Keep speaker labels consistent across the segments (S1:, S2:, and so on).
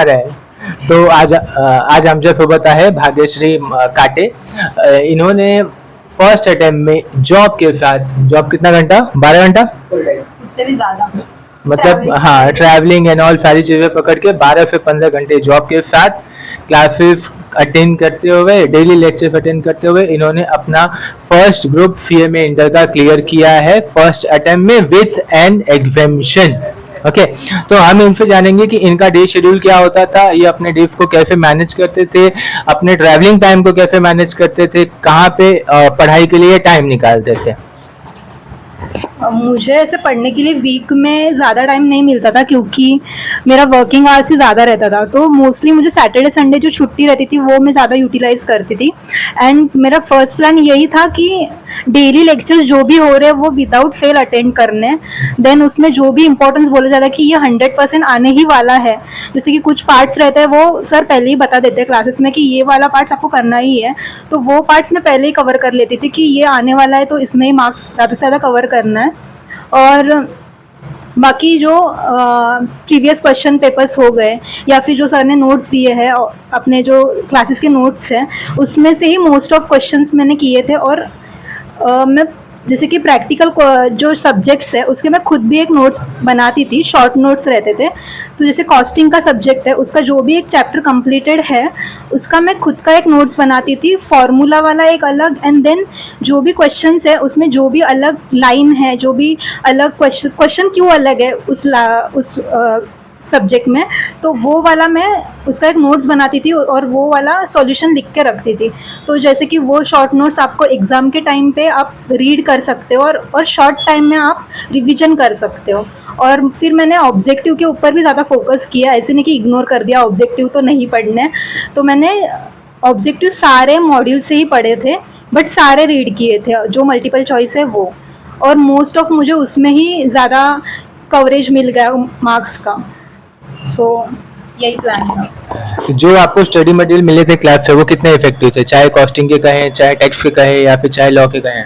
S1: रहे हैं। तो आज हमसे सोबत आहे भाग्यश्री काटे। इन्होंने फर्स्ट अटेम्प्ट में जॉब के साथ, जॉब कितना घंटा, 12 घंटा
S2: उससे भी ज्यादा,
S1: मतलब हाँ, ट्रैवलिंग एंड ऑल सारी चीजें पकड़ के 12 से 15 घंटे जॉब के साथ क्लासेस अटेंड करते हुए, डेली लेक्चर अटेंड करते हुए इन्होंने अपना फर्स्ट ग्रुप सीएमए इंटर का क्लियर किया है फर्स्ट अटेम्प्ट में विथ एन एग्जामिनेशन। ओके, तो हम इनसे जानेंगे कि इनका डे शेड्यूल क्या होता था, ये अपने डेज को कैसे मैनेज करते थे, अपने ट्रैवलिंग टाइम को कैसे मैनेज करते थे, कहाँ पे पढ़ाई के लिए टाइम निकालते थे।
S2: मुझे ऐसे पढ़ने के लिए वीक में ज़्यादा टाइम नहीं मिलता था क्योंकि मेरा वर्किंग आवर्स ही ज़्यादा रहता था। तो मोस्टली मुझे सैटरडे संडे जो छुट्टी रहती थी वो मैं ज़्यादा यूटिलाइज़ करती थी। एंड मेरा फर्स्ट प्लान यही था कि डेली लेक्चर्स जो भी हो रहे हैं वो विदाउट फेल अटेंड करने। देन उसमें जो भी इंपॉर्टेंस बोला जाता है कि ये 100% आने ही वाला है। जैसे कि कुछ पार्ट्स रहते हैं वो सर पहले ही बता देते हैं क्लासेस में कि ये वाला पार्ट्स आपको करना ही है, तो वो पार्ट्स मैं पहले ही कवर कर लेती थी कि ये आने वाला है तो इसमें ही मार्क्स ज़्यादा से ज़्यादा कवर करना है। और बाकी जो प्रीवियस क्वेश्चन पेपर्स हो गए या फिर जो सर ने नोट्स दिए हैं, अपने जो क्लासेस के नोट्स हैं उसमें से ही मोस्ट ऑफ क्वेश्चंस मैंने किए थे। और मैं जैसे कि प्रैक्टिकल जो सब्जेक्ट्स है उसके मैं खुद भी एक नोट्स बनाती थी, शॉर्ट नोट्स रहते थे। तो जैसे कॉस्टिंग का सब्जेक्ट है उसका जो भी एक चैप्टर कंप्लीटेड है उसका मैं खुद का एक नोट्स बनाती थी, फार्मूला वाला एक अलग, एंड देन जो भी क्वेश्चंस है उसमें जो भी अलग लाइन है, जो भी अलग क्वेश्चन क्यों अलग है उस सब्जेक्ट में, तो वो वाला मैं उसका एक नोट्स बनाती थी और वो वाला सॉल्यूशन लिख के रखती थी। तो जैसे कि वो शॉर्ट नोट्स आपको एग्ज़ाम के टाइम पे आप रीड कर सकते हो और शॉर्ट टाइम में आप रिवीजन कर सकते हो। और फिर मैंने ऑब्जेक्टिव के ऊपर भी ज़्यादा फोकस किया, ऐसे नहीं कि इग्नोर कर दिया ऑब्जेक्टिव तो नहीं पढ़ने। तो मैंने ऑब्जेक्टिव सारे मॉड्यूल से ही पढ़े थे, बट सारे रीड किए थे जो मल्टीपल चॉइस है वो, और मोस्ट ऑफ मुझे उसमें ही ज़्यादा कवरेज मिल गया मार्क्स का। सो यही प्लान था।
S1: जो आपको स्टडी मटेरियल मिले थे क्लास से वो कितने इफेक्टिव थे, चाहे कॉस्टिंग के कहें, चाहे टैक्स के कहें, या फिर चाहे लॉ के कहें?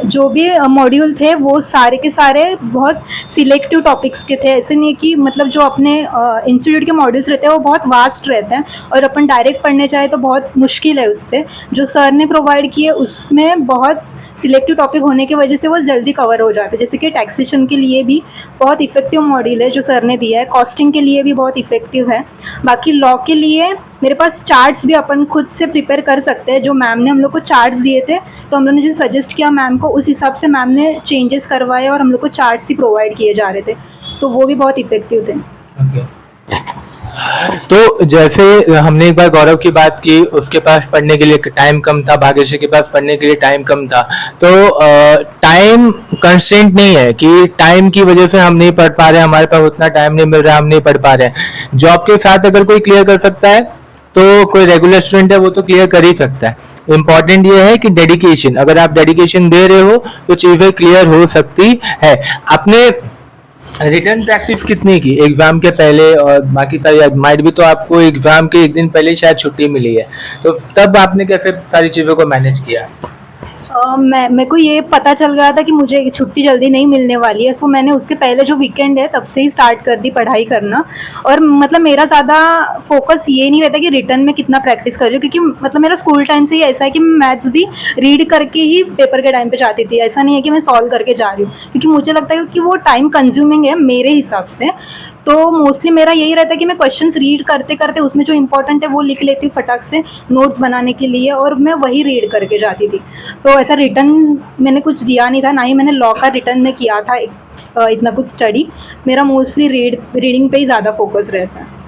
S2: जो भी मॉड्यूल थे वो सारे के सारे बहुत सिलेक्टिव टॉपिक्स के थे। ऐसे नहीं कि मतलब जो अपने इंस्टीट्यूट के मॉड्यूल्स रहते हैं वो बहुत वास्ट रहते हैं और अपन डायरेक्ट पढ़ने चाहे तो बहुत मुश्किल है उससे। जो सर ने प्रोवाइड किए उसमें बहुत सिलेक्टिव टॉपिक होने की वजह से वो जल्दी कवर हो जाते हैं। जैसे कि टैक्सेशन के लिए भी बहुत इफेक्टिव मॉड्यूल है जो सर ने दिया है, कॉस्टिंग के लिए भी बहुत इफेक्टिव है। बाकी लॉ के लिए मेरे पास चार्ट्स भी अपन खुद से प्रिपेयर कर सकते हैं। जो मैम ने हम लोग को चार्ट्स दिए थे तो हम लोग ने जैसे सजेस्ट किया मैम को, उस हिसाब से मैम ने चेंजेस करवाए और हम लोग को चार्ट्स ही प्रोवाइड किए जा रहे थे, तो वो भी बहुत इफेक्टिव थे।
S1: तो जैसे हमने एक बार गौरव की बात की, उसके पास पढ़ने के लिए टाइम कम था, भाग्यश्री के पास पढ़ने के लिए टाइम कम था, तो टाइम कंस्ट्रेंट नहीं है कि टाइम की वजह से हम नहीं पढ़ पा रहे, हमारे पास उतना टाइम नहीं मिल रहा, हम नहीं पढ़ पा रहे। जॉब के साथ अगर कोई क्लियर कर सकता है तो कोई रेगुलर स्टूडेंट है वो तो क्लियर कर ही सकता है। इम्पॉर्टेंट ये है कि डेडिकेशन, अगर आप डेडिकेशन दे रहे हो तो चीजें क्लियर हो सकती है। अपने रिटर्न प्रैक्टिस कितनी की एग्जाम के पहले, और बाकी सारी माइट भी तो आपको एग्जाम के एक दिन पहले शायद छुट्टी मिली है, तो तब आपने कैसे सारी चीजों को मैनेज किया?
S2: मेरे को ये पता चल गया था कि मुझे छुट्टी जल्दी नहीं मिलने वाली है, सो मैंने उसके पहले जो वीकेंड है तब से ही स्टार्ट कर दी पढ़ाई करना। और मतलब मेरा ज़्यादा फोकस ये नहीं रहता कि रिटर्न में कितना प्रैक्टिस कर रही हूँ, क्योंकि मतलब मेरा स्कूल टाइम से ही ऐसा है कि मैं मैथ्स भी रीड करके ही पेपर के टाइम पे जाती थी। ऐसा नहीं है कि मैं सॉल्व करके जा रही हूँ, क्योंकि मुझे लगता है कि वो टाइम कंज्यूमिंग है मेरे हिसाब से। तो मोस्टली मेरा यही रहता है कि मैं क्वेश्चंस रीड करते करते उसमें जो इंपॉर्टेंट है वो लिख लेती हूँ फटाक से नोट्स बनाने के लिए, और मैं वही रीड करके जाती थी। तो ऐसा रिटर्न मैंने कुछ दिया नहीं था, ना ही मैंने लॉ का रिटर्न में किया था इतना कुछ स्टडी। मेरा मोस्टली रीडिंग पे ही ज़्यादा फोकस रहता है।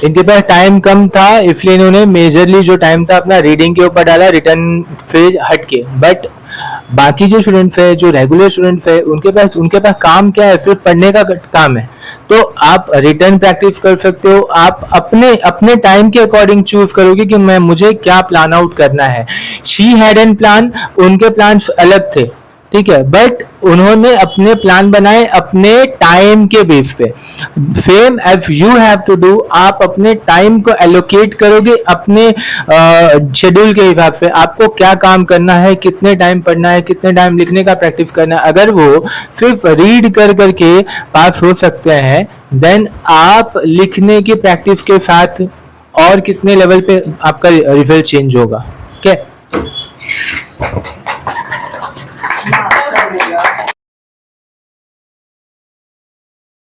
S1: इनके पास टाइम कम था इसलिए इन्होंने मेजरली जो टाइम था अपना रीडिंग के ऊपर डाला, रिटर्न फेज हट के। बट बाकी जो स्टूडेंट्स है, जो रेगुलर स्टूडेंट्स है, उनके पास काम क्या है, सिर्फ पढ़ने का काम है। तो आप रिटर्न प्रैक्टिस कर सकते हो, आप अपने टाइम के अकॉर्डिंग चूज करोगे कि मुझे क्या प्लान आउट करना है। शी हैड एन प्लान, उनके प्लान्स अलग थे, ठीक है, बट उन्होंने अपने प्लान बनाए अपने टाइम के बेस पे। Same as you have to do, आप अपने टाइम को एलोकेट करोगे अपने शेड्यूल के हिसाब से, आपको क्या काम करना है, कितने टाइम पढ़ना है, कितने टाइम लिखने का प्रैक्टिस करना है। अगर वो सिर्फ रीड कर करके पास हो सकते हैं, देन आप लिखने की प्रैक्टिस के साथ और कितने लेवल पे आपका रिजल्ट चेंज होगा। ओके